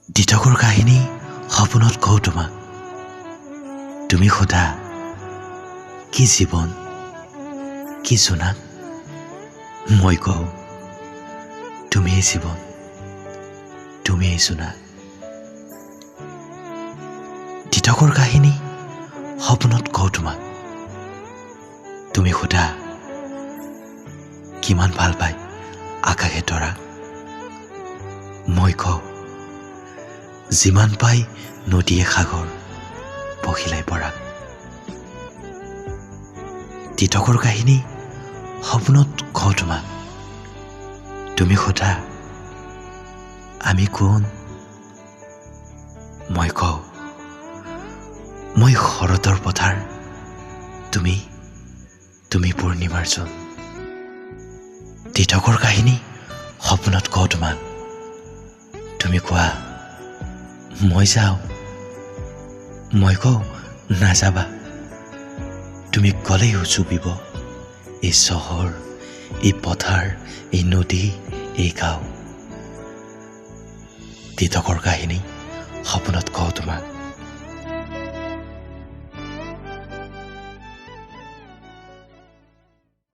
দিঠকৰ কাহিনী সপোনত কওঁ তোমাক। তুমি সোধা কি জীৱন কি জোনাক, মই কওঁ তুমিয়েই জীৱন তুমিয়েই জোনাক। দিঠকৰ কাহিনী সপোনত কওঁ তোমাক। তুমি সোধা কিমান ভাল পায় আকাশে তৰা, মই কওঁ যিমান পাই নদীয়ে সাগৰ পখিলাই পৰা। দিঠকৰ কাহিনী সপোনত কওঁ তোমাক। তুমি সোধা আমি কোন, মই কওঁ মই শৰতৰ পথাৰ, তুমি পূৰ্ণিমাৰ জোন। দিঠকৰ কাহিনী সপোনত কওঁ তোমাক। তুমি কোৱা মই যাওঁ, মই কওঁ নাযাবা। তুমি গ'লেই চুপিব এই চহৰ, এই পথাৰ, এই নদী, এই গাঁও। দিঠকৰ কাহিনী সপোনত কওঁ তোমাক।